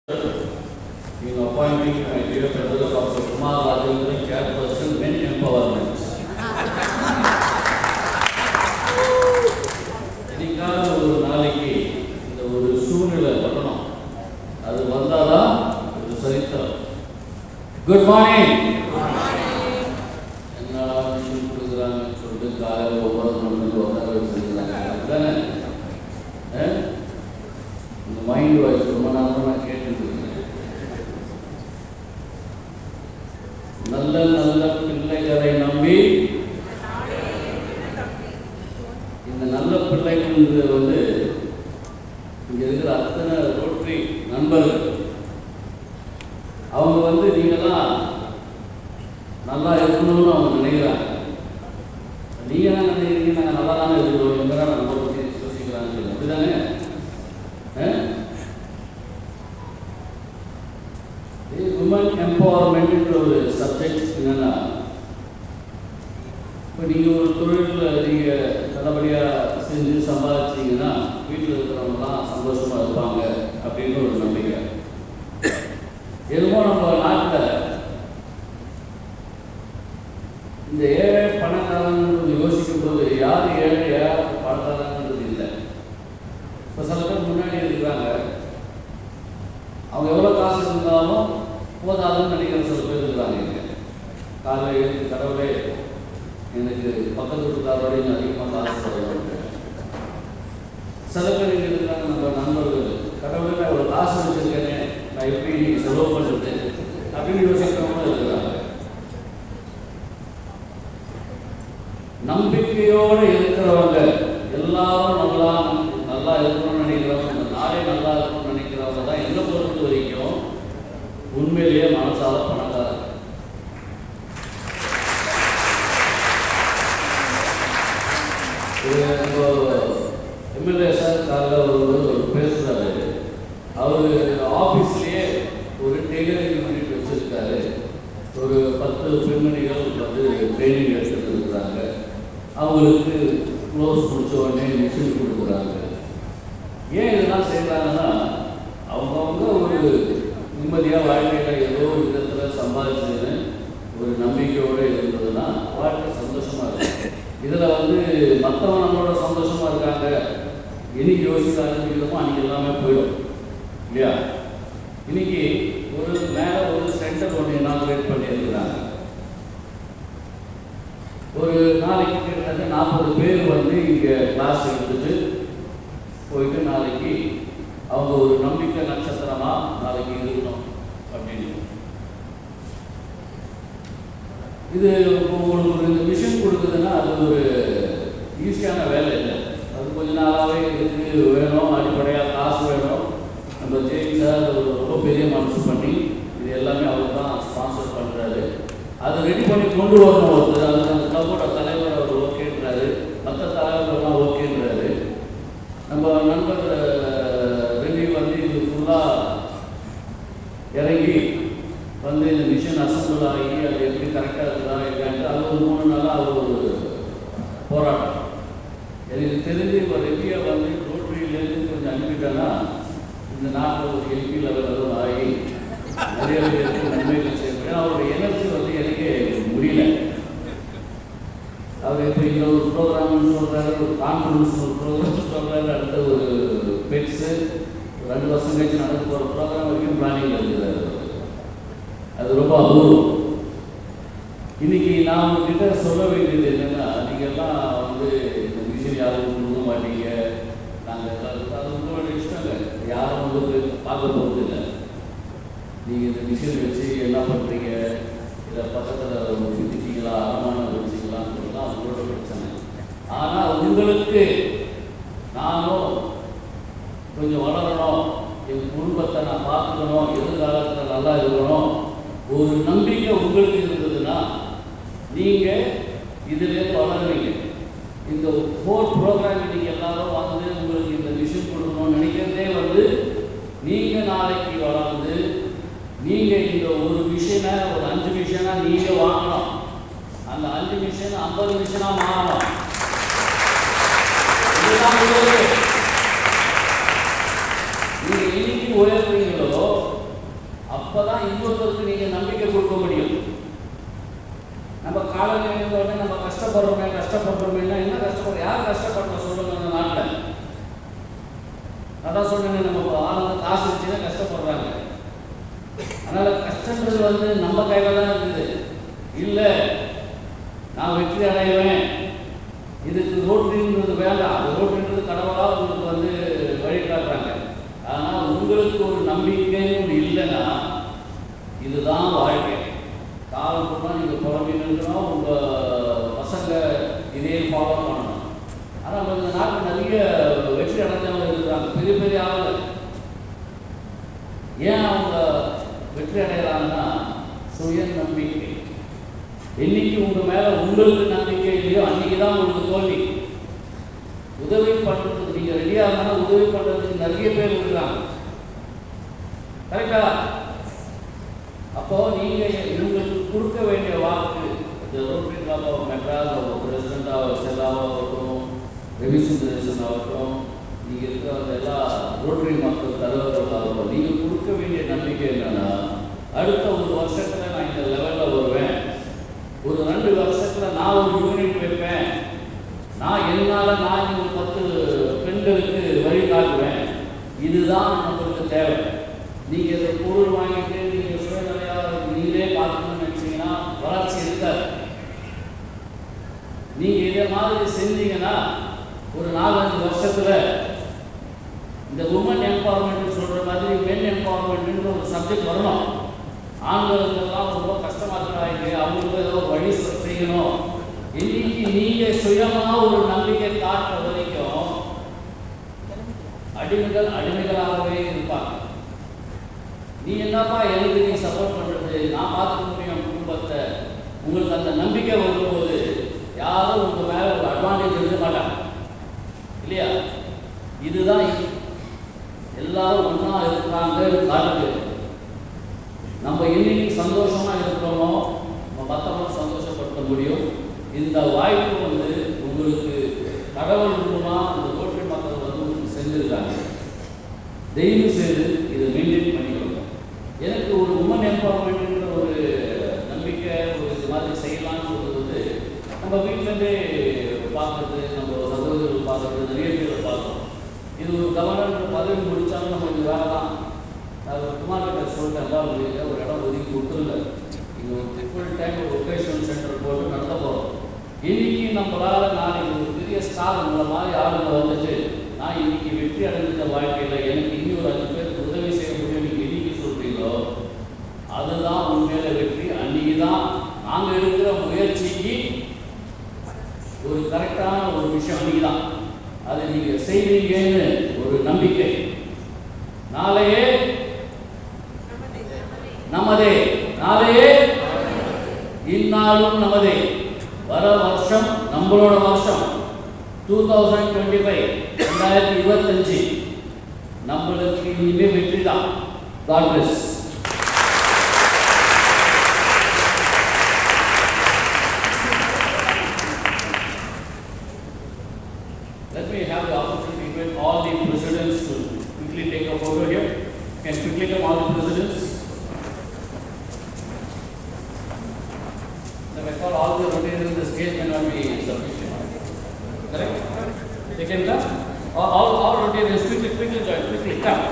In appointing my dear brother Dr. Kumar Rajendran, chairperson, men empowerment. இன்னைக்கான ஒரு நாளைக்கு இந்த ஒரு சூழ்நிலை வரணும், அது வந்தாதான் ஒரு சரித்திரம். Good morning. என்னடா விஷயம் கொடுக்குறாங்கன்னு சொல்லிட்டு காலையில் ஒவ்வொரு மணிக்கு உட்கார வச்சுருக்காங்க. அதுதானே இந்த மைண்ட் வாய்ஸ் ரொம்ப நாளும் நான் கேட்டுட்டு இருக்கேன். நல்ல நல்ல பிள்ளைகளை நம்பி, இந்த நல்ல பிள்ளைகள் வந்து இங்கே இருக்கிற அத்தனை ரோட்டரி நண்பர்கள், அவங்க வந்து நீங்கள்லாம் நல்லா இருக்கணும்னு அவங்க நினைக்கிறாங்க. நீங்கள் தான் நினைக்கிறீங்க நாங்கள் நல்லா தானே இருக்கிறோம், எங்கே தான் நம்ம பற்றி யோசிக்கிறாங்க. அப்படிதானே? உமன் எம்பவர்மெண்ட் ஒரு சப்ஜெக்ட் என்னன்னா, இப்போ நீங்கள் ஒரு தொழிலில் நீங்கள் நல்லபடியாக செஞ்சு சம்பாதிச்சிங்கன்னா வீட்டில் இருக்கிறவங்கலாம் சந்தோஷமாக இருப்பாங்க அப்படின்னு ஒரு நம்பிக்கை. எதுவும் நம்ம நாட்டில் இந்த ஏழை பணக்காரங்கிறது யோசிக்கும் போது யார் ஏழை யார் பணக்காரங்கிறது இல்லை. இப்போ சில பேர் முன்னாடி இருக்கிறாங்க, அவங்க எவ்வளோ காசு இருந்தாலும் போதாதுன்னு நினைக்கிற சில பேர் இருக்கிறாங்க. இங்கே காலையில் எழுந்து கடவுளே எனக்கு பக்கத்து வீட்டுக்காரோட இன்னும் அதிகமாக காசு தருவாங்க. சில பேர் இங்கே இருக்கிறாங்க நம்ம நண்பர்கள், கடவுளே நான் இவ்வளோ காசு வச்சுருக்கேனே, நான் எப்படி நீங்கள் செலவு பண்ணுறது அப்படின்னு யோசிக்கிறவங்களும் இருக்கிறாங்க. நம்பிக்கையோடு இருக்கிறவங்க எல்லாரும் நல்லா இருக்கணும்னு நினைக்கிறவங்க, இந்த நாளே நல்லா இருக்கணும்னு நினைக்கிறவங்க தான் என்னை பொறுத்த வரைக்கும் உண்மையிலேயே மனசால பணக்காரர். எம்எல்ஏ சார் காலையில் ஒரு பேசுகிறாரு. அவர் ஆஃபீஸ்லேயே ஒரு டெய்லரிங் யூனிட் வச்சுருக்காரு. ஒரு 10 பெண்மணிகள் வந்து ட்ரைனிங் எடுத்துகிட்டு இருக்கிறாங்க. அவங்களுக்கு க்ளோஸ் முடிச்ச உடனே மிஷின் கொடுக்குறாங்க. ஏன் இதெல்லாம் செய்கிறாங்கன்னா, அவங்கவுங்க ஒரு நிம்மதியாக வாழ்க்கையில் ஏதோ ஒரு விதத்தில் சம்பாதிச்சுன்னு ஒரு நம்பிக்கையோடு இருந்ததுன்னா வாழ்க்கை சந்தோஷமாக இருக்கும். இதில் வந்து மற்றவங்க நம்மளோட சந்தோஷமாக இருக்காங்க, இன்னைக்கு யோசிக்க ஆரம்பிக்கிறோமோ அன்றைக்கி எல்லாமே போயிடும் இல்லையா? இன்னைக்கு ஒரு மேலே ஒரு சென்டர் ஒன்று இனாகிரேட் பண்ணியிருக்கிறாங்க. ஒரு நாளைக்கு கிட்டத்தட்ட 40 பேர் வந்து இங்கே கிளாஸ் எடுத்துட்டு போயிட்டு நாளைக்கு அவங்க ஒரு நம்பிக்கை நட்சத்திரமாக நாளைக்கு இருக்கணும் அப்படின்னு. இது உங்களுக்கு இந்த மிஷன் கொடுக்குதுன்னா அது ஒரு ஈஸியான வேலை இல்லை. அது கொஞ்ச நாளாகவே இதுக்கு வேணும், அடிப்படையாக காசு வேணும். நம்ம ஜெயின் சார் ரொம்ப பெரிய மனசு பண்ணி இது எல்லாமே அவர் தான் ஸ்பான்சர் பண்ணுறாரு. அதை ரெடி பண்ணி கொண்டு வரணும் ஒருத்தர். அது அந்த கிளப்போட தலைவர் அவர் ஓகேன்றாரு, மற்ற தலைவர்கள்லாம் ஓகேன்றாரு. நம்ம நண்பர் ரெடி வந்து இது ஃபுல்லாக இறங்கி வந்து இந்த மிஷின் அசம்பிள் ஆகி அது எப்படி கரெக்டாக இருக்குதா இல்லையான்ட்டு அது ஒரு 3 நாளாக அது ஒரு போராட்டம். எனக்கு தெரிஞ்சு இப்போ ரெடியை வந்து ரோட்டரியிலேருந்து கொஞ்சம் அனுப்பிட்டேன்னா இந்த நாட்டில் ஒரு எம்பி லெவலில் ஆகி நிறைய பேருக்கு நன்மைகள் செய்ய முடியும். அவருடைய எனர்ஜி வந்து எனக்கே முடியல. அவர் இப்போ இங்கே ஒரு ப்ரோக்ராம்னு சொல்கிறாரு, ஒரு கான்ஃபரன்ஸ் ஒரு ப்ரோக்ராம் சொல்கிறாரு, அடுத்த ஒரு பெட்ஸு 2 வருஷம் கழிச்சு நடக்க போகிற ப்ரோக்ராம் வரைக்கும் பிளானிங் இருக்கிறாரு. அது ரொம்ப அபூர்வம். இன்னைக்கு நான் உங்ககிட்ட சொல்ல வேண்டியது என்னென்னா, நீங்கள்லாம் வந்து இந்த மிஷின் யாரும் கொடுக்க மாட்டீங்க, நாங்கள் எல்லாம் அது உங்களோட இஷ்டம் இல்லை, யாரும் உங்களுக்கு பார்க்க போகிறது இல்லை. நீங்கள் இந்த மிஷின் வச்சு என்ன பண்ணுறீங்க, இதை பக்கத்தில் சுற்றிட்டீங்களா, அடமானம் வச்சுக்கலான்னு சொல்லலாம், உங்களோட பிரச்சனை. ஆனால் உங்களுக்கு நானும் கொஞ்சம் வளரணும், எங்கள் குடும்பத்தை நான் பார்த்துக்கணும், எதிர்காலத்தில் நல்லா இருக்கணும், ஒரு நம்பிக்கை உங்களுக்கு இருந்ததுன்னா நீங்கள் இதிலேருந்து வளருவீங்க. இந்த ஹோல் ப்ரோக்ராம் நீங்கள் எல்லாரும் வந்து உங்களுக்கு இந்த மிஷன் கொடுக்கணும்னு நினைக்கிறதே வந்து நீங்கள் நாளைக்கு வளர்ந்து நீங்கள் இந்த ஒரு மிஷினை ஒரு 5 மிஷனாக நீங்கள் வாங்கணும். அந்த 5 மிஷன் 50 மிஷனாக மாறணும். இதுதான் நீங்கள் இன்னைக்கு உயர்றீங்களோ அப்போதான் இன்னொருத்தருக்கு நீங்கள் நம்பிக்கை கொடுக்க முடியும். நம்ம காலையில் எழுந்தோடனே நம்ம கஷ்டப்படுறோமே என்ன கஷ்டப்படுறோம்? யார் கஷ்டப்படுறோம் சொல்லுங்க அந்த நாட்டில்? அதான் சொன்னேன், நம்ம ஆளுங்க காசு வச்சுன்னா கஷ்டப்படுறாங்க. அதனால் கஷ்டன்றது நம்ம கையில் தான் இருக்குது. இல்லை நான் வெற்றி அடைவேன், இதுக்கு ரோட்ரின்றது வேண்டாம், அது ரோட்ரின்றது கடவுளாக உங்களுக்கு வழிகாட்டுறாங்க. ஆனால் உங்களுக்கு ஒரு நம்பிக்கைன்னு இல்லைன்னா இதுதான் வாழ்க்கை. காலம் ஃபுல்லாக நீங்கள் புலம்பினா உங்கள் பசங்க இதே ஃபாலோ பண்ணணும். ஆனால் நம்ம இந்த நாட்டில் நிறைய வெற்றி அடைஞ்சவங்க இருக்கிறாங்க, பெரிய பெரிய ஆளுங்க. ஏன் அவங்க வெற்றி அடைகிறாங்கன்னா சுய நம்பிக்கை. என்னைக்கு உங்கள் மேலே உங்களுக்கு நம்பிக்கை இல்லையோ அன்றைக்கி தான் உங்களுக்கு தோல்வி. உதவி பண்ணுறதுக்கு நீங்கள் ரெடியாக இருந்தாலும் உதவி பண்ணுறதுக்கு நிறைய பேர் இருக்கிறாங்க. கரெக்டா? அப்போது நீங்கள் இவங்களுக்கு கொடுக்க வேண்டிய வாக்கு, இந்த ரோட்டரி கிளப் ஆஃப் மெட்ராஸ் பிரசிடெண்டாக செல்லாவாகட்டும், ரவிசுந்தரேசன் ஆகட்டும், நீங்கள் இருக்கிற எல்லா ரோட்டரி மக்கள் தலைவர்களாகட்டும், நீங்கள் கொடுக்க வேண்டிய நம்பிக்கை என்னென்னா, அடுத்த ஒரு வருஷத்தில் நான் இந்த லெவலில் வருவேன், ஒரு 2 வருஷத்தில் நான் ஒரு யூனிட் வைப்பேன், நான் என்னால் நான் ஒரு 10 பெண்களுக்கு வழிகாட்டுவேன். இதுதான் நம்மளுக்கு தேவை. நீங்கள் இதை பொருள் வாங்கிட்டு நீங்கள் சுயநிலையாக நீங்களே பார்க்கணும்னு நினச்சிங்கன்னா வளர்ச்சி இருக்காது. நீங்கள் இதே மாதிரி செஞ்சீங்கன்னா ஒரு 4-5 வருஷத்தில் இந்த உமன் எம்பவர்மெண்ட் சொல்கிற மாதிரி மென் எம்பவர்மெண்ட்ன்ற ஒரு சப்ஜெக்ட் வரணும். ஆண்களுக்கெல்லாம் ரொம்ப கஷ்டமாக இருக்கிறாங்க, அவங்களுக்கு ஏதோ வழி செய்யணும். இன்னைக்கு நீங்கள் சுயமாக ஒரு நம்பிக்கை காட்டுற வரைக்கும் அடிமைகளாகவே இருப்பாங்க. நீ என்னப்பா எனக்கு நீ சப்போர்ட் பண்ணுறது, நான் பார்த்துக்க முடியும் குடும்பத்தை. உங்களுக்கு அந்த நம்பிக்கை வரும்போது யாரும் உங்கள் மேலே ஒரு அட்வான்டேஜ் இருக்க மாட்டாங்க, இல்லையா? இதுதான் எல்லாரும் ஒன்றா இருக்கிறாங்க காட்டுது. நம்ம என்னைக்கு சந்தோஷமாக இருக்கிறோமோ நம்ம மற்றவங்க சந்தோஷப்படுத்த முடியும். இந்த வாய்ப்பு உங்களுக்கு கடவுள் மூலமாக இந்த ரோட்டரி மக்கள் உங்களுக்கு செஞ்சுருக்காங்க. தயவு செய்து இதை மெயின்டைன் பண்ணிக்கோங்க. எனக்கு ஒரு உமன் எம்பவர்மெண்ட்ன்ற ஒரு நம்பிக்கை, ஒரு இது மாதிரி செய்யலான்னு நம்ம வீட்டிலேருந்தே பார்க்குறது, நம்ம சகோதரர்கள் பார்க்குறது, நிறைய பேர் பார்க்குறோம். இது ஒரு கவர்னர் பதவி முடித்தாலும் நம்ம இந்த வேலை தான். நான் குமார்கிட்ட சொல்லிட்டேன், ஒரு இடம் ஒதுக்கி கொடுத்துருங்க, இங்கே ஒரு ஃபுல் டைம் ஒரு ஒகேஷனல் சென்டர் போட்டு நடத்த போகிறோம். இன்னைக்கு நம்மளால் நாளைக்கு ஒரு பெரிய ஸ்டார் உங்களை மாதிரி ஆளுங்க நான் இன்னைக்கு வெற்றி அடைஞ்ச வாழ்க்கையில் எனக்கு இனி ஒரு 5 பேருக்கு உதவி செய்ய முடியும் நீங்கள் இன்னைக்கு சொல்கிறீங்களோ அதுதான் உண்மையில வெற்றி. அன்றைக்கி தான் நாங்கள் எடுக்கிற முயற்சிக்கு ஒரு கரெக்டான ஒரு விஷயம். அன்றைக்கி தான் அதை நீங்கள் செய்வீங்கன்னு ஒரு நம்பிக்கை. நாளையே நமதே, நாளையே இந்நாளும் நமதே. வர வருஷம் நம்மளோட வருஷம் 2025 2025 நம்மளுக்கு இனிமே வெற்றி தான். God bless. Let me have the opportunity to invite all the presidents to quickly take a photo here. Can quickly come all the presidents. For all the rotaries in the stage may not be sufficient. Correct? They can come. All rotaries quickly join. Quickly come.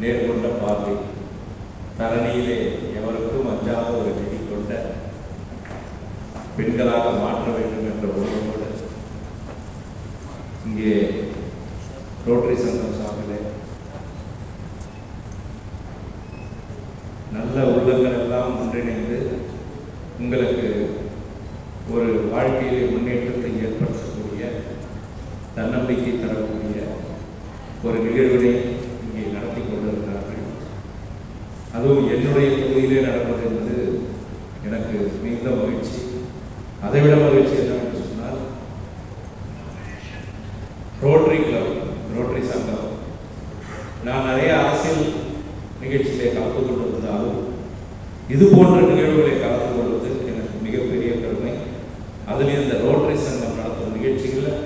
நேர்கொண்ட பார்வை, தரணியிலே எவருக்கும் அஞ்சாத ஒரு நிதி கொண்ட பெண்களாக மாற்ற வேண்டும் என்ற உணர்வோடு இங்கே ரோட்டரி சங்கம் சார்பிலே நல்ல உள்ளங்கள் எல்லாம் ஒன்றிணைந்து உங்களுக்கு ஒரு வாழ்க்கையிலே முன்னேற்றத்தை ஏற்படுத்தக்கூடிய, தன்னம்பிக்கை தரக்கூடிய ஒரு நிகழ்வினை இங்கே நடத்தி கொண்டிருக்கிறார்கள். அதுவும் என்னுடைய பகுதியிலே நடப்பது என்பது எனக்கு மிகுந்த மகிழ்ச்சி. அதைவிட மகிழ்ச்சி என்னவென்று சொன்னால், ரோட்டரி கிளப், ரோட்டரி சங்கம், நான் நிறைய அரசியல் நிகழ்ச்சியிலே கலந்து கொண்டிருந்தாலும் இது போன்ற நிகழ்வுகளை கலந்து கொள்வது எனக்கு மிகப்பெரிய பெருமை. அதில் இந்த ரோட்டரி சங்கம் நடத்தும் நிகழ்ச்சிகளில்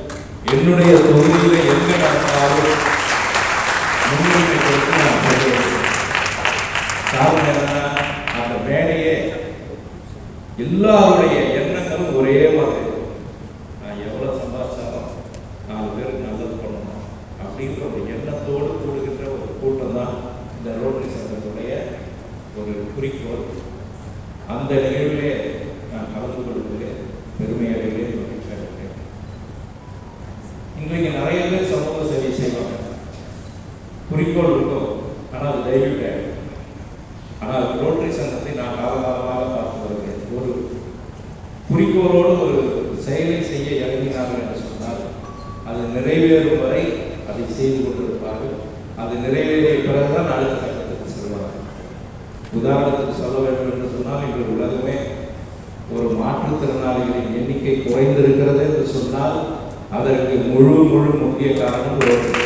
என்னுடைய தொகுதியில் எங்க நடந்தாலும் முன்னுரிமை கொடுத்து நான் சொல்லுவேன். காரணம் என்னன்னா, அந்த மேடையே எல்லாருடைய எண்ணங்களும் ஒரே மாதிரி. நான் எவ்வளவு சம்பாதிச்சாலும் 4 பேருக்கு நல்லது பண்ணணும் அப்படின்ற ஒரு எண்ணத்தோடு கூடுகின்ற ஒரு கூட்டம் தான் இந்த ரோட்டரி சங்கத்துடைய ஒரு குறிக்கோள். அந்த நிகழ்விலே நான் கலந்து கொள்வதிலே பெருமையாகவே மகிழ்ச்சி அடைகிறேன். இன்றைக்கு நிறைய பேர் சமூக சேவை செய்வாங்க, குறிக்கோள் இருக்கும், ஆனால் அது டைல்யூட் ஆகிடும். ஆனால் ரோட்டரி சங்கத்தை நான் காலகாலமாக பார்த்து வருகிறேன். ஒரு குறிக்கோளோடு ஒரு செயலை செய்ய இறங்கினார்கள் என்று சொன்னால் அது நிறைவேறும் வரை அதை செய்து கொண்டிருப்பார்கள். அது நிறைவேறிய பிறகுதான் அடுத்த கட்டத்துக்கு செல்வார்கள். உதாரணத்துக்கு சொல்ல வேண்டும் என்று சொன்னால், இன்று உலகமே ஒரு மாற்றுத்திறனாளிகளின் எண்ணிக்கை குறைந்திருக்கிறது என்று சொன்னால் அதற்கு முழு முக்கிய காரணம் ரோட்டரி.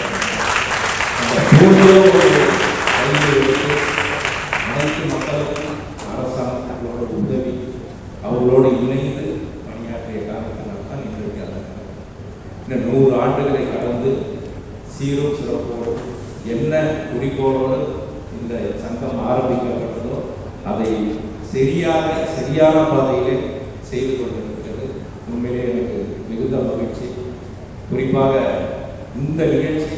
அந்த அனைத்து மக்களுக்கும் அரசாங்கங்களோட உதவி, அவர்களோடு இணைந்து பணியாற்றிய காரணத்தினால் தான் இன்றைக்கு இந்த 100 ஆண்டுகளை கடந்து சீரும் சிறப்போடு என்ன குறிக்கோளோடு இந்த சங்கம் ஆரம்பிக்கப்பட்டதோ அதை சரியான பாதையிலே செய்து கொண்டிருக்கிறது. உண்மையிலே எனக்கு மிகுந்த மகிழ்ச்சி. குறிப்பாக இந்த நிகழ்ச்சி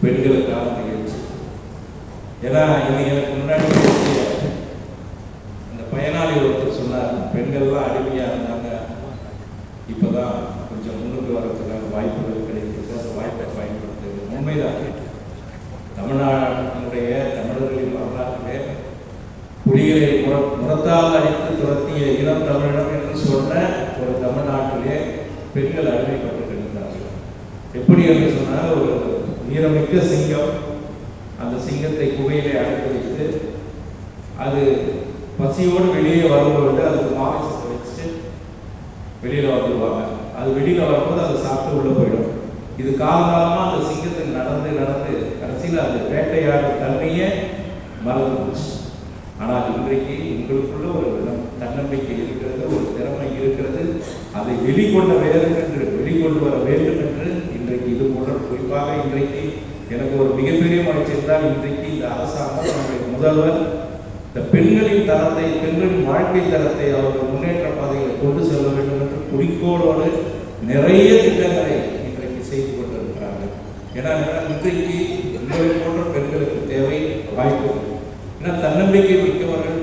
பெண்களுக்கான நிகழ்ச்சி. ஏன்னா இன்னைக்கு எனக்கு முன்னாடி அந்த பயனாளி ஒருத்தர் சொன்னார், பெண்கள்லாம் அடிமையாக இருந்தாங்க, இப்போதான் கொஞ்சம் முன்னுக்கு வர்றதுக்கான வாய்ப்புகள் கிடைக்கிறது, அந்த வாய்ப்பை பயன்படுத்துது. உண்மைதான். தமிழ்நாட்டினுடைய தமிழர்களின் வரலாற்றிலே புலிகளை முறத்தால் அடித்து துரத்திய இளம் தமிழிடம் என்று சொன்ன ஒரு தமிழ்நாட்டிலே பெண்கள் அடிமைப்பட்டு இருந்தார்கள். எப்படி என்று சொன்னால், ஒரு வீரமிக்க சிங்கம் அந்த சிங்கத்தை குகையிலே அடைத்து வைத்து அது பசியோடு வெளியே வரும்பொழுது அதுக்கு மாமிசத்தை வச்சுட்டு வெளியில் வந்துடுவாங்க. அது வெளியில் வரும்போது அதை சாப்பிட்டு உள்ளே போயிடும். இது காலகாலமாக அந்த சிங்கத்துக்கு நடந்து கடைசியில் அது வேட்டையாடும் தன்மையே மறந்து போச்சு. ஆனால் இன்றைக்கு உங்களுக்குள்ள ஒரு தன்னம்பிக்கை இருக்கிறது, ஒரு திறமை இருக்கிறது. அதை வெளிக்கொண்டு வர வேண்டும் என்று இன்றைக்கு இது போன்ற, குறிப்பாக இன்றைக்கு எனக்கு ஒரு மிகப்பெரிய மகிழ்ச்சி என்றால், இன்றைக்கு இந்த அரசாங்கம், நம்முடைய முதல்வர் இந்த பெண்களின் தரத்தை, பெண்களின் வாழ்க்கை தரத்தை அவர்கள் முன்னேற்ற பாதைகளை கொண்டு செல்ல வேண்டும் என்று குறிக்கோளோடு நிறைய திட்டங்களை இன்றைக்கு செய்து கொண்டிருக்கிறார்கள். ஏன்னா இன்றைக்கு உங்களை போன்ற பெண்களுக்கு தேவை வாய்ப்பு. ஏன்னா தன்னம்பிக்கை மிக்கவர்கள்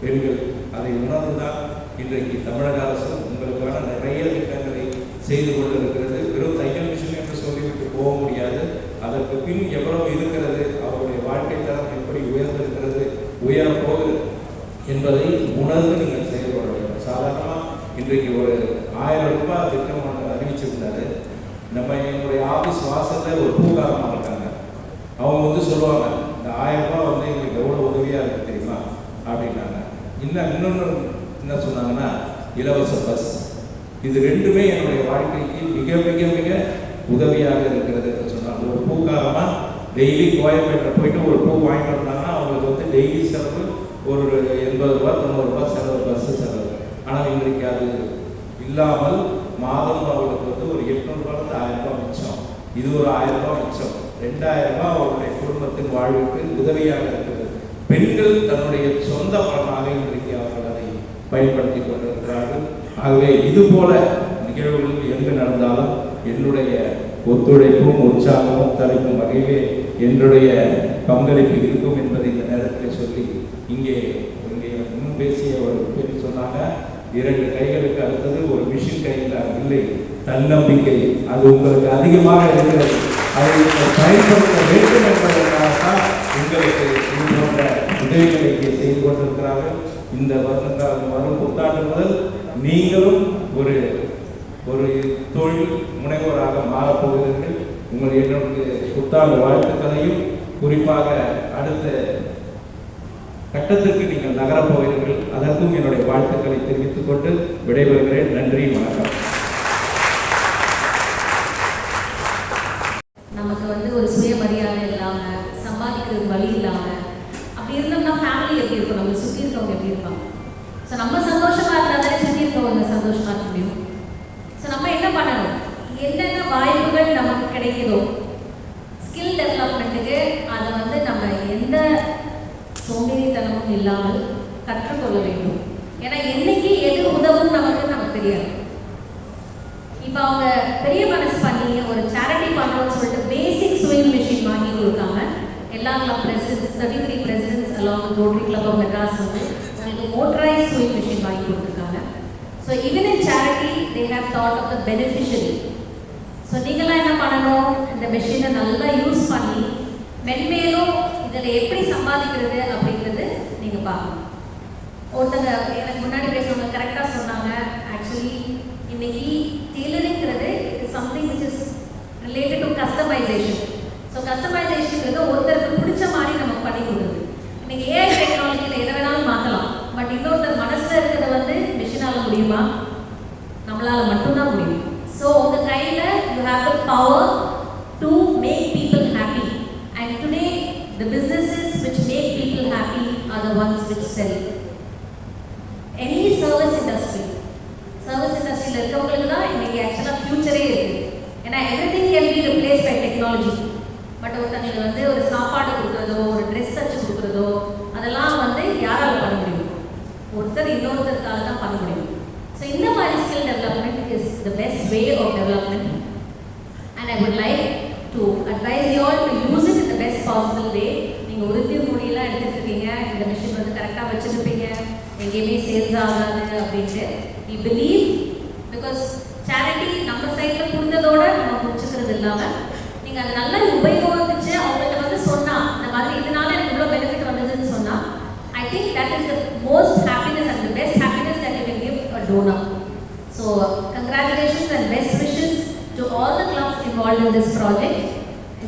பெண்கள். அதை உணர்ந்துதான் இன்றைக்கு தமிழக அரசு உங்களுக்கான நிறைய திட்டங்களை செய்து கொண்டிருக்கிறது. வெறும் தையல் மிஷின் என்று சொல்லிவிட்டு போக முடியாது. அதற்கு பின் எவ்வளவு இருக்கிறது, அவருடைய வாழ்க்கை தரம் எப்படி உயர்ந்திருக்கிறது, உயரப்போகுது என்பதை உணர்ந்து நீங்கள் செயல்பட வேண்டும். சாதாரணமாக இன்றைக்கு ஒரு 1000 ரூபாய் திட்டம் அறிவிச்சிருந்தாரு. நம்ம என்னுடைய ஆஃபீஸ் வாசலில் ஒரு பூகாரமாக இருக்காங்க. அவங்க சொல்லுவாங்க, இந்த 1000 ரூபாய் எங்களுக்கு எவ்வளோ உதவியாக இருக்குது தெரியுமா அப்படின்னாங்க. இன்னொன்று என்ன சொன்னாங்கன்னா, இலவச பஸ். இது ரெண்டுமே என்னுடைய வாழ்க்கைக்கு மிக மிக மிக உதவியாக இருக்கிறது என்று சொன்னாங்க. ஒரு பூக்காரமாக டெய்லி கோயம்பேட்டில் போயிட்டு ஒரு பூ வாங்கிட்டு வந்தாங்கன்னா அவங்களுக்கு டெய்லி செலவு ஒரு 80 ரூபா 90 ரூபா செலவு, பஸ்ஸு செலவு. ஆனால் இன்றைக்கு அது இல்லாமல் மாதம் அவர்களுக்கு ஒரு 800 ரூபாயிலிருந்து 1000 ரூபாய் மிச்சம். இது ஒரு 1000 ரூபாய் மிச்சம். 2000 ரூபாய் அவருடைய குடும்பத்தின் வாழ்வுக்கு உதவியாக இருக்கிறது. பெண்கள் தன்னுடைய சொந்த பணமாக இன்றைக்கு அவர்கள் அதை பயன்படுத்தி கொண்டிருக்கிறார்கள். ஆகவே இது போல நிகழ்வுகள் எங்கு நடந்தாலும் என்னுடைய ஒத்துழைப்பும் உற்சாகமும் தவிர்க்கும் வகையிலே என்னுடைய பங்களிப்பு இருக்கும் என்பதை இந்த நேரத்தில் சொல்லி, இங்கே முன் பேசிய ஒரு பெண் சொன்னாங்க, 2 கைகளுக்கு அடுத்தது ஒரு மிஷின் கையில் இல்லை, தன்னம்பிக்கை. அது உங்களுக்கு அதிகமாக இருக்கிறது. அதை நீங்கள் பயன்படுத்த வேண்டும் என்பதற்காகத்தான் உங்களுக்கு இது போன்ற உதவிகளை செய்து கொண்டிருக்கிறார்கள். இந்த வரும் புத்தாண்டு முதல் நீங்களும் ஒரு தொழில் முனைவோராக மாறப்போகிறீர்கள். உங்கள் என்னுடைய புத்தாண்டு வாழ்த்துக்களையும், குறிப்பாக அடுத்த கட்டத்திற்கு நீங்கள் நகரப்போகிறீர்கள், அதற்கும் என்னுடைய வாழ்த்துக்களை தெரிவித்துக் கொண்டு விடைபெறுகிறேன். நன்றி, வணக்கம். நமக்கு ஒரு சுயமரியாதை இல்லாமல், சம்பாதிக்கிறது வழி இல்லாமல் அப்படி இருந்தோம்னா ஃபேமிலி எப்படி இருக்கும், நம்ம சுற்றி இருக்கவங்க எப்படி இருப்பாங்க? ஸோ நம்ம சந்தோஷமாக இருந்தால் தானே சுற்றி இருக்கவங்க சந்தோஷமாக இருக்க முடியும். ஸோ நம்ம என்ன பண்ணணும், என்னென்ன வாய்ப்பு வாய்ப்புகள் நமக்கு கிடைக்குதோ ஸ்கில் டெவலப்மெண்ட்டுக்கு அதை வந்து நம்ம எந்த சோம்பேறித்தனமும் இல்லாமல் கற்றுக்கொள்ள வேண்டும். ஏன்னா என்னைக்கு எது உதவும் நமக்கு தெரியாது. இப்போ அவங்க பெரிய மனசு பண்ணி ஒரு சேரிட்டி பண்ணுறோம்னு சொல்லிட்டு பேசிக் ஸ்விங் மிஷின் வாங்கி கொடுக்காம எல்லா club presidents 33 presidents along rotary club of Madras வந்து உங்களுக்கு மோட்டரைஸ் ஸ்விங் மிஷின் வாங்கி கொடுத்துருக்காங்க. So even in charity they have thought of the beneficiary. ஸோ நீங்களாம் என்ன பண்ணணும், இந்த மெஷினை நல்லா யூஸ் பண்ணி மென்மேலும் இதில் எப்படி சம்பாதிக்கிறது அப்படிங்கிறது நீங்கள் பார்க்கணும். ஒருத்தங்க எனக்கு முன்னாடி பேசுறவங்க கரெக்டாக சொன்னாங்க, ஆக்சுவலி இன்னைக்கு டெய்லரிங்கிறது it something which is related to customization. So கஸ்டமைசேஷன்ங்கிறது ஒருத்தருக்கு பிடிச்ச மாதிரி நமக்கு பண்ணி கொடுக்குது. இன்னைக்கு ஏஐ டெக்னாலஜியில் எதை வேணாலும் மாற்றலாம். பட் இன்னொருத்தர் மனசில் இருக்கிறத வந்து மிஷினால் முடியுமா? நம்மளால் மட்டும்தான் முடியும். ஸோ உங்கள் கையில் you have the power to make people happy. And today the businesses which make people happy are the ones which sell. Any service இண்டஸ்ட்ரியில் இருக்கவங்களுக்கு தான் இன்னைக்கு ஆக்சுவலாக ஃபியூச்சரே இருக்குது. ஏன்னா everything can be replace by technology. But ஒருத்தங்களுக்கு வந்து ஒரு சாப்பாடு கொடுக்குறதோ ஒரு ட்ரெஸ் தச்சு கொடுக்குறதோ அதெல்லாம் வந்து யாரால் பண்ண முடியும்? ஒருத்தர் இன்னொருத்தருக்காக தான் பண்ண முடியும். ஸோ இந்த மாதிரி skill development is the best way of development. And I would like to advise you all to use it in the best possible way. நீங்கள் உறுதி மொழியெல்லாம் எடுத்துகிட்டு இருக்கீங்க, இந்த மிஷின் வந்து கரெக்டாக வச்சுருப்பீங்க, எங்கேயுமே சேல்ஸ் ஆகாது அப்படின்ட்டு we believe, because charity நம்ம சைடில் கொடுத்ததோட நம்ம முடிச்சுக்கிறது இல்லாமல் நீங்கள் அதை நல்லா உபயோகிச்சு அவங்கள்ட்ட வந்து சொன்னால் இந்த மாதிரி இதனால எனக்கு இவ்வளோ பெனிஃபிட் வந்ததுன்னு சொன்னால் I think that is the most happiness and the best happiness that you can give a donor. So congratulations and best wishes to all the clubs involved in this project,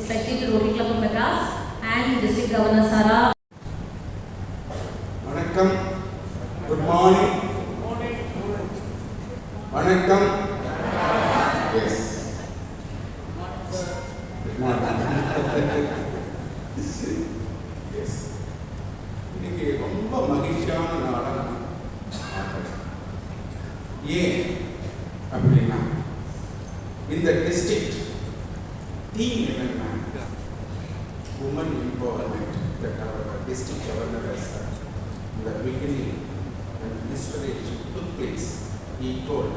especially to Rotary Club of Madras and District Governor Sara. வணக்கம். Good morning. வணக்கம். Yes. Good morning. Yes. இன்னைக்கு ரொம்ப மகிழ்ச்சியான நாளாக ஏன் அப்படின்னா இந்த district theme என்னன்னா women empowerment. that our district governor has in the beginning when installation took place, he told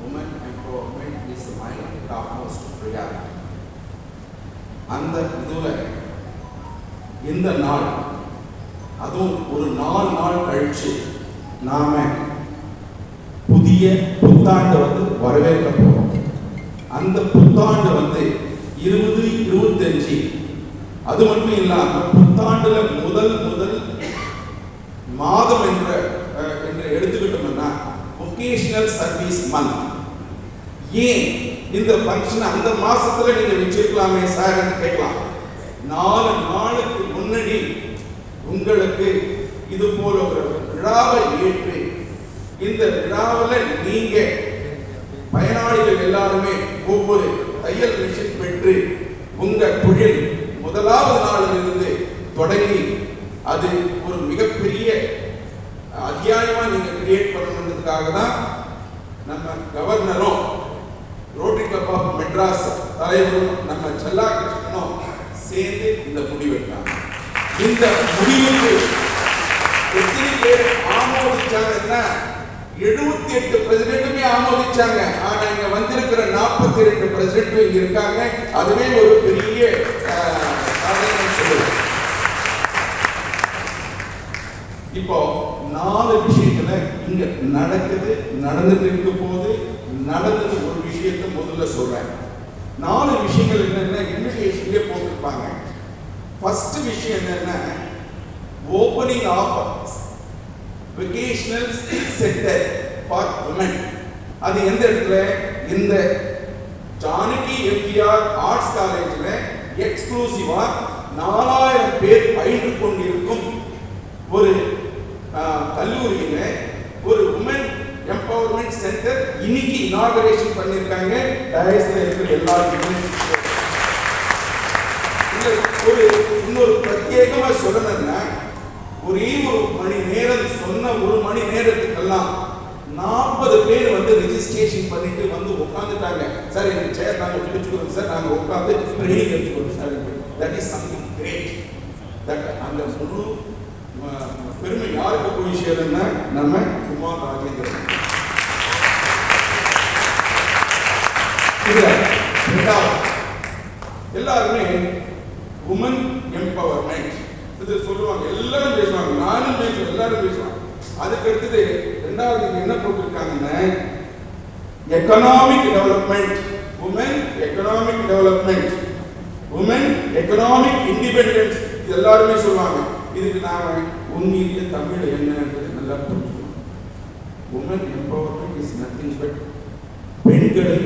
women empowerment is my topmost priority. அந்த இதுல இந்த நாள் அதுவும் ஒரு 4 நாள் கழிச்சு நாம புதிய புத்தாண்டு வந்து வரவேற்க போறோம். அந்த புத்தாண்டு வந்து 2025. அது மட்டும் இல்லாம புத்தாண்டுல முதல் மாதம் என்று எடுத்துக்கிட்டோம்னா வொகேஷனல் சர்வீஸ் மந்த். ஏன் இந்த ஃபங்க்ஷன் அந்த மாசத்துல நீங்க வச்சிருக்கலாமே சார் என்று கேட்கலாம். 4 நாளுக்கு முன்னாடி உங்களுக்கு இது போல ஒரு விழாவை ஏற்று இந்த விழாவில் நீங்க பயனாளிகள் எல்லாருமே ஒவ்வொரு தையல் மிஷின் பெற்று உங்க தொழில் முதலாவது நாளிலிருந்து தொடங்கி அது ஒரு மிகப்பெரிய அத்தியாயமா நீங்க கிரியேட் பண்ணணுன்றதுக்காக தான் நம்ம கவர்னரும் ரோட்டரி கிளப் ஆஃப் மெட்ராஸ் தலைவரும் நம்ம செல்லா கிருஷ்ணனும் சேர்ந்து இந்த முடிவெடுத்தாங்க. இந்த முடிவுக்கு எத்தனை பேர் ஆமோதிச்சாங்கன்னா 78 பிரசிடென்ட்டுமே ஆமோதிச்சாங்க. ஆனா இங்க வந்திருக்கிற 42 பிரசிடென்ட் இங்க இருக்காங்க. அதுவே ஒரு பெரிய சொல்லுங்க. இப்போ 4 விஷயங்களை இங்க நடந்துட்டு இருக்க போது நடந்தது ஒரு விஷயத்தை முதல்ல சொல்றேன். 4 விஷயங்கள் என்னன்னா இன்விடேஷன்லயே போட்டிருப்பாங்க. ஃபர்ஸ்ட் விஷயம் என்னன்னா opening of vocational skill center for women. அது எந்த இடத்துல? இந்த ஜானகி எம்ஜிஆர் ஆர்ட்ஸ் காலேஜ்ல எக்ஸ்க்ளூசிவா 4000 பேர் பயின்று கொண்டிருக்கும் ஒரு கல்லூரியில ஒரு உமன் எம்பவர்மெண்ட் சென்டர் இன்னைக்கு இனாகரேஷன் பண்ணிருக்காங்க. டயஸ்ல இருக்கிற எல்லாருமே ஒரு இன்னொரு பிரத்யேகமா சொல்லணும்னா ஒரே ஒரு மணி நேரம் சொன்ன 1 மணி நேரத்துக்கெல்லாம் 40 பேர் வந்து ரெஜிஸ்ட்ரேஷன் பண்ணிட்டு வந்து உட்காந்துட்டாங்க. சார் எங்க சேர் நாங்க பிடிச்சுக்கிறோம் சார், நாங்க உட்காந்து ட்ரைனிங் எடுத்துக்கிறோம் sir. That is something great. That அந்த முழு பெருமை யாருக்கு போய் சேரும்னா நம்ம குமார் ராஜேந்திரன். எல்லாருமே உமன் எம்பவர்மெண்ட் இது சொல்லுவாங்க, எல்லாரும் பேசுவாங்க, நானும் பேசுவேன், எல்லாரும் பேசுவாங்க. அதுக்கு அடுத்தது ரெண்டாவது என்ன போட்டிருக்காங்கன்னா economic development, women economic development, women economic independence, இது எல்லாருமே சொல்லுவாங்க. இதுக்கு நாம உண்மையிலேயே தமிழ் என்னன்றது நல்லா புரிஞ்சுக்கணும். Women empowerment is nothing but பெண்களை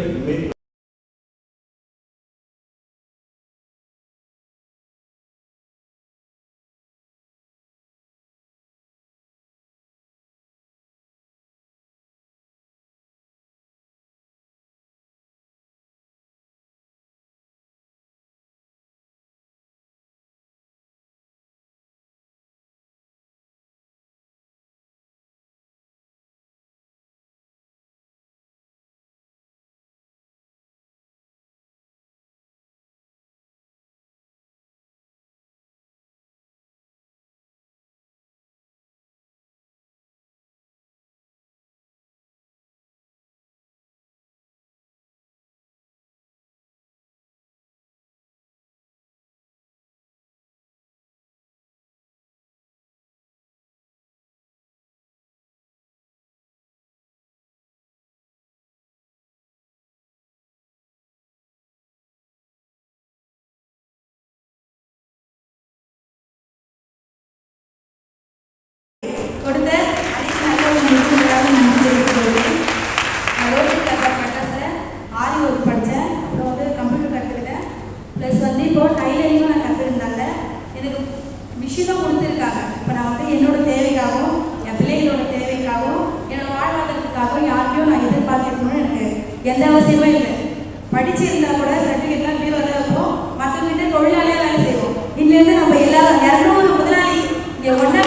கொடுத்த அடிஷனலாக நன்றி தெரிவித்துள்ளேன். நான் ரோட்டரி கிளப் பட்டாசில் ஆரி ஒர்க் படித்தேன், அப்புறம் வந்து கம்ப்யூட்டர் கற்றுக்கிட்டேன், ப்ளஸ் வந்து இப்போது டைலரிங்கும் நான் கற்றுருந்தாங்க. எனக்கு மிஷினும் கொடுத்துருக்காங்க. இப்போ நான் வந்து என்னோட தேவைக்காகவும் என் பிள்ளைகளோட தேவைக்காகவும் என்னோட வாழ்வாதாரத்துக்காகவும் யாருக்கையும் நான் எதிர்பார்க்கணும்னு எனக்கு எந்த அவசியமும் இல்லை. படிச்சிருந்தா கூட சர்டிஃபிகேட்லாம் பீரோ தான் இருக்கும், மற்றவங்கிட்ட தொழிலாளியாக வேலை செய்வோம். இன்னிலேருந்து நம்ம எல்லாரும் 200 முதலாளி இங்கே ஒன்றா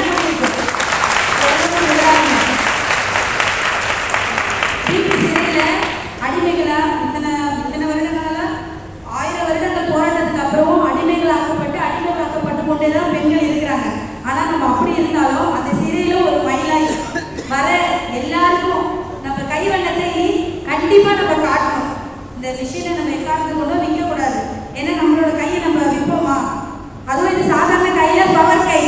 அடிமைகளா இத்தனை வருடங்களால 1000 வருடங்கள் போராட்டத்துக்கு அப்புறம் அடிமைகளாக்கப்பட்டு கொண்டே தான் பெண்கள் இருக்கிறாங்க. ஆனா நம்ம அப்படி இருந்தாலும் அந்த சிறையில ஒரு மயிலாய் வர எல்லாருக்கும் நம்ம கைவண்ணத்தை கண்டிப்பா நம்ம காட்டணும். இந்த விஷயத்தை நம்ம எக்காரணத்தை கொண்டும் விற்க கூடாது. ஏன்னா நம்மளோட கையை நம்ம விற்போமா? அதுவும் இது சாதாரண கையில பவர் கை.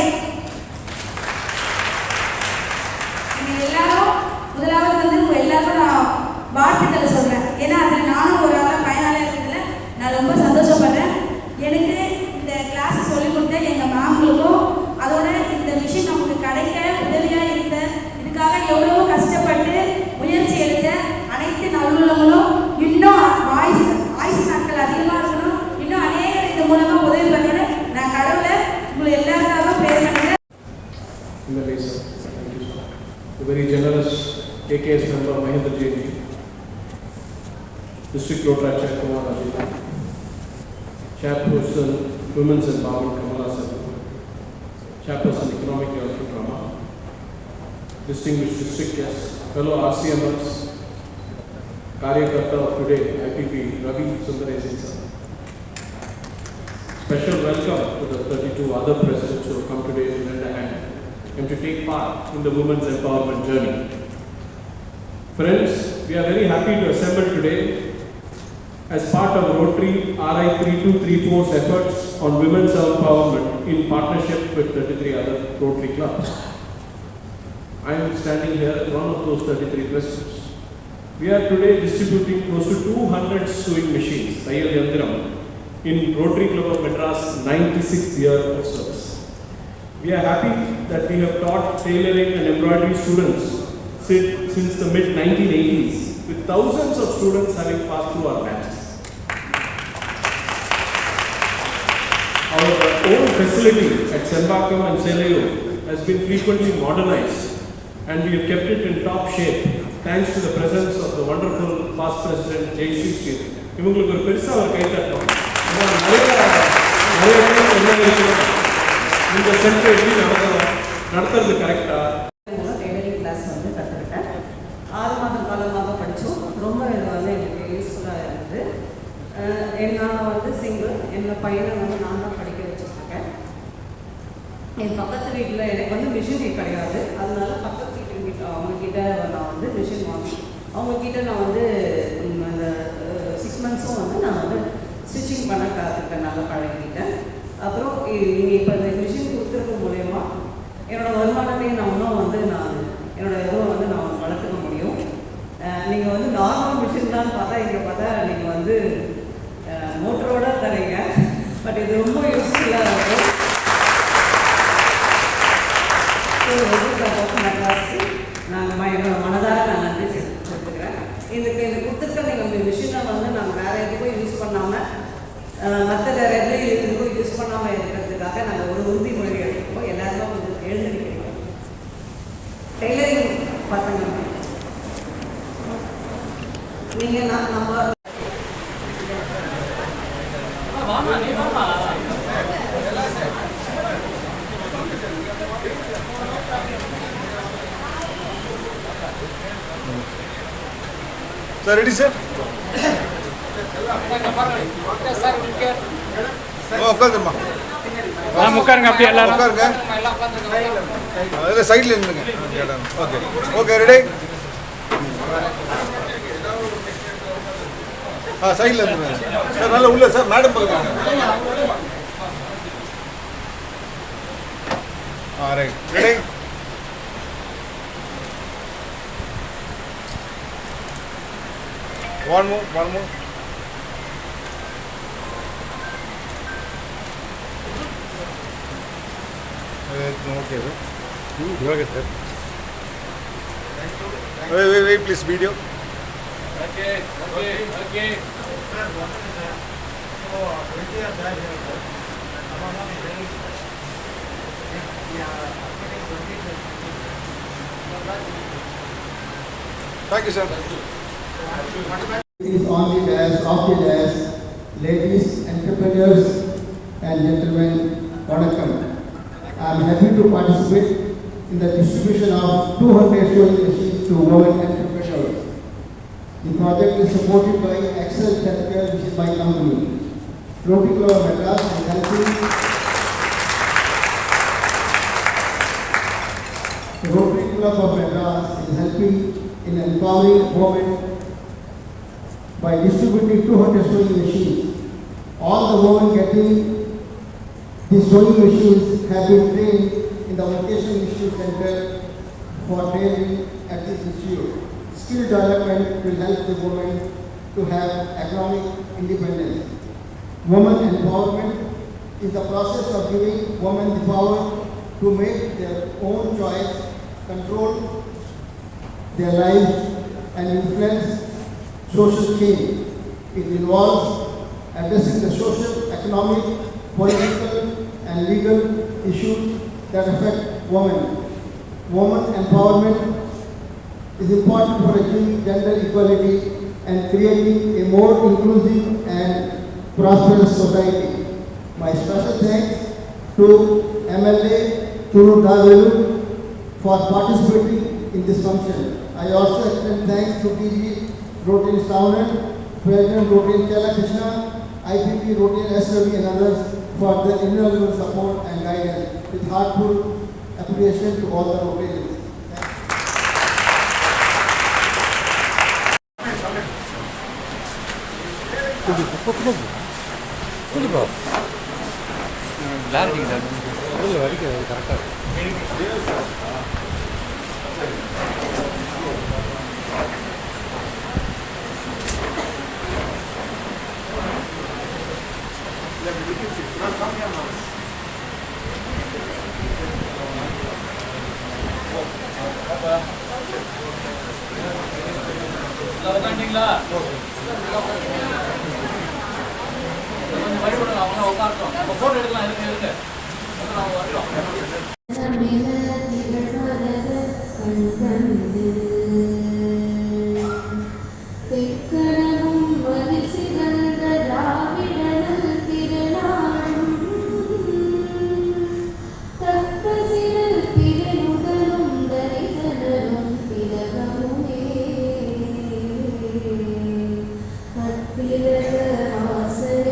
எல்லாரும் முதலாவது வந்து எல்லாருக்கும் நான் வாழ்த்துக்களை சொல்கிறேன். ஏன்னா அதில் நானும் ஒரு ஆளாக பயனாளியாக இருக்கிறதுல நான் ரொம்ப சந்தோஷப்படுறேன். எனக்கு இந்த கிளாஸ் சொல்லிக் கொடுத்த எங்கள் மேம்களுக்கும் அதோட இந்த விஷயம் நமக்கு கிடைக்க உதவியாக இருந்த இதுக்காக எவ்வளவோ கஷ்டப்பட்டு முயற்சி எடுத்த அனைத்து நல்லுள்ளவங்களும் இன்னும் ஆயுசு நாட்கள் அதிகமாக இருக்கணும், இன்னும் அநேகர் இது மூலமாக உதவி பண்ணணும். நான் கடவுளை உங்களை எல்லாருக்காக ப்ரேயர் பண்ணுறேன். Very generous KKS member Mahendra Jain ji, District Rotary Chair Kumar Rajesh, Chairperson Women's Empowerment Kamala Sir, Chairperson Economic Development Rama, distinguished district guests, fellow RCMers, Karyakarta of today IPP Ravi Sundaresan sir. Special welcome to the 32 other presidents who have come today to lend a hand and to take part in the women's empowerment journey. Friends, we are very happy to assemble today as part of Rotary RI 3234's efforts on women's empowerment in partnership with 33 other Rotary clubs. I am standing here as one of those 33 presidents. We are today distributing close to 200 sewing machines, Tayal Yandram, in Rotary Club of Madras 96th year of service. We are happy that we have taught tailoring and embroidery students since the mid-1980s, with thousands of students having passed through our batches. Our own facility at Sembakam and Selayo has been frequently modernized, and we have kept it in top shape thanks to the presence of the wonderful past president Jayashree Sri. இவங்களுக்கு ஒரு பெருசா ஒரு கை தட்டணும். இந்த centre எப்படி நடத்துறது கரெக்டா? Tailoring class வந்து கற்றுக்கிட்டேன். 6 நான் வந்து சிங்கிள், என்னோட பையனை வந்து நான் தான் படிக்க வச்சுருக்கேன். என் பக்கத்து வீட்டில் எனக்கு வந்து மிஷின் கிடையாது, அதனால பக்கத்து வீட்டு அவங்கக்கிட்ட நான் வந்து மிஷின் வாங்கி அவங்கக்கிட்ட நான் வந்து அந்த 6 மந்த்ஸும் வந்து நான் வந்து ஸ்டிச்சிங் பண்ண கற்றுக்கிட்டேன், நல்லா பழகிக்கிட்டேன். அப்புறம் நீங்கள் இப்போ இந்த மிஷின் கொடுத்துருக்க மூலயமா என்னோடய வருமானத்தையும் நான் இன்னும் வந்து நான் என்னோடய இதுவும் வந்து நான் வளர்த்துக்க முடியும். நீங்கள் வந்து நார்மல் மிஷின் தான் பார்த்தா இங்கே பார்த்தா நீங்கள் வந்து மோட்டரோட தரீங்க, பட் இது ரொம்ப யூஸ்ஃபுல்லாக இருக்கும். நாங்கள் என்னோட மனதார நான் நன்றி செலுத்துக்கிறேன். இதுக்கு கொடுத்துருக்க நீங்கள் இந்த மிஷினை வந்து நாங்கள் வேறு எதுக்கும் யூஸ் பண்ணாமல் மற்ற வேறு எதுவும் யூஸ் பண்ணாமல் இருக்கிறதுக்காக நாங்கள் ஒரு உறுதிமொழி எடுத்துக்கோம். எல்லாருமே கொஞ்சம் எழுந்திருக்கிறோம். டெய்லரிங் பசங்க நீங்கள் நம்ம Sir, ready, sir? உட்காந்துருமா உட்காருங்க, அப்படியே எல்லாரும் உட்காருங்க. அதில் சைடில் இருந்துங்க. Okay okay, ready? சைடில் இருந்துங்க சார். நல்லா உள்ள சார், மேடம் பக்கத்தில். Right, ready? One more. Okay, sir. Okay, sir. Wait, please, video. Okay. Thank you, sir. Is on the dais, off the dais, ladies, entrepreneurs, and gentlemen, Vanakkam. I am happy to participate in the distribution of 200 sewing machines to women entrepreneurs. The project is supported by Excel Healthcare, which is my company. Rotary Club of Madras is helping. The Rotary Club of Madras is helping in empowering women by distributing 200 sewing machines. All the women getting these sewing machines have been trained in the Vocational Institute Center for training at this institute. Skill development will help the women to have economic independence. Women empowerment is the process of giving women the power to make their own choice, control their lives, and influence social change. It involves addressing the social, economic, political, and legal issues that affect women. Women empowerment is important for achieving gender equality and creating a more inclusive and prosperous society. My special thanks to MLA Churu Davelu for participating in this function. I also extend thanks to TG Rotary Saunan, President Rotary Kela Krishna, IPP Rotary SRV and others for their invaluable support and guidance. With heartfelt appreciation to all the Rotarians. உட்காந்துங்களா? அவங்க உட்காரட்டும், photo எடுக்கலாம். இருக்கு வாசல்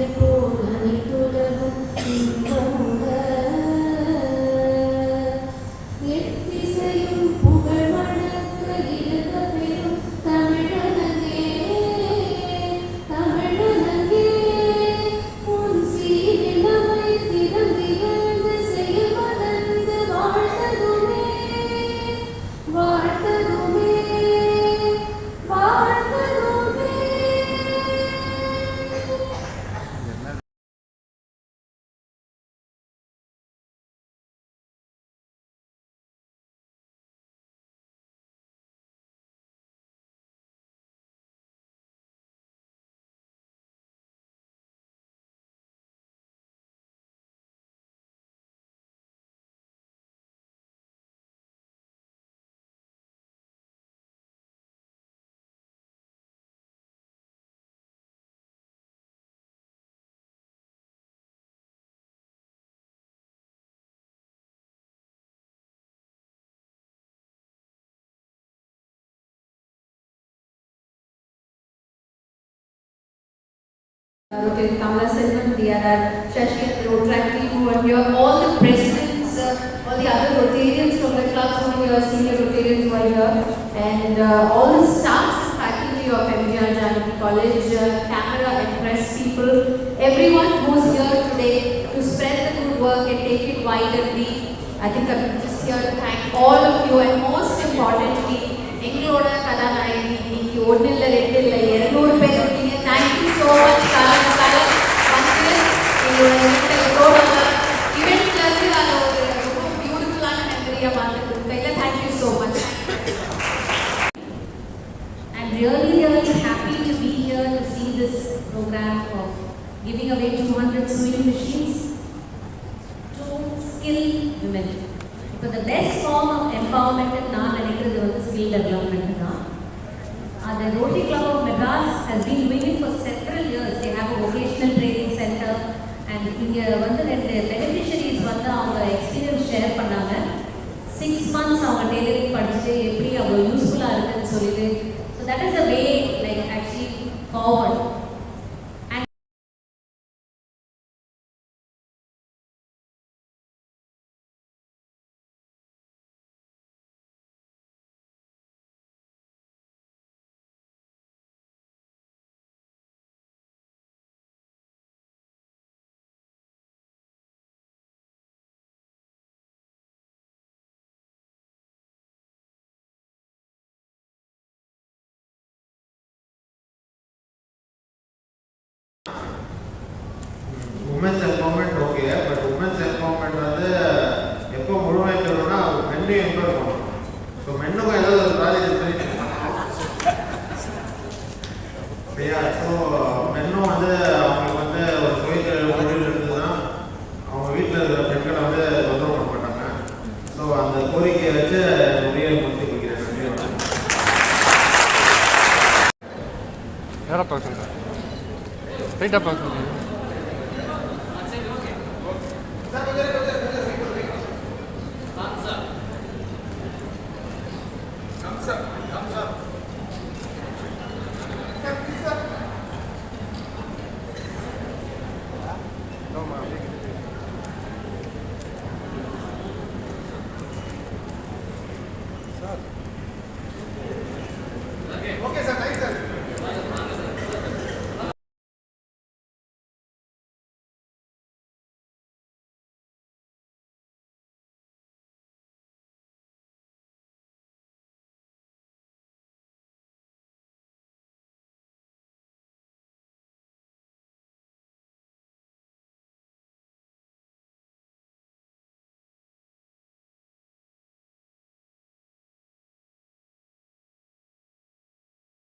Rotary Kamala Selvan, DRR, Shashi and the Rotary team who are here, all the presidents, all the other Rotarians from the clubs who are here, senior Rotarians who are here, and all the staffs and faculty of MGR Janaki College, camera and press people, everyone who is here today to spread the good work and take it wide and deep. I think I'm just here to thank all of you, and most importantly, எங்களோட கதாநாயகி இன்னைக்கு ஒன்று இல்லை 2 இல்லை 200 பேர் இருக்கீங்க. Thank you so much காலத்துக்காக வந்து எங்களோட இவெண்ட்ல இருந்து அதை ஒரு ரொம்ப பியூட்டிஃபுல்லான மெமரியாக மாற்றி கொடுக்கையில் thank you so much. I'm really happy to be here to see this program of giving away 200 sewing machines to skilled women. So the best form of empowerment நான் நினைக்கிறது வந்து skill development தான். The Rotary Club of Madras has been doing it for several years. They have a vocational training center, and இங்க வந்து 2 beneficiaries வந்து அவங்க experience share பண்ணாங்க. 6 months அவங்க டெய்லரிங் படிச்சுட்டு எப்படி அவ்வளோ யூஸ்ஃபுல்லாக இருக்குன்னு சொல்லிட்டு, so that is the way like actually forward. Women's empowerment okay, but women's empowerment வந்து எப்போ முழுமை பெறும்னா மென்னையும் எம்பவர் பண்ணணும். ஸோ மென்னுக்கும் ஏதாவது ஒரு ப்ராஜெக்ட் தெரியும் இல்லையா? ஸோ மென்னும் வந்து அவங்களுக்கு வந்து ஒரு தொழில் இருந்ததுன்னா அவங்க வீட்டில் இருக்கிற பெண்களை வந்து தொந்தரவு பண்ண மாட்டாங்க. ஸோ அந்த கோரிக்கையை வச்சு நிறைய முடித்து கொடுக்கிறேன். யாரா பார்க்குறேன் ரைட்டாக பார்க்குறேன்.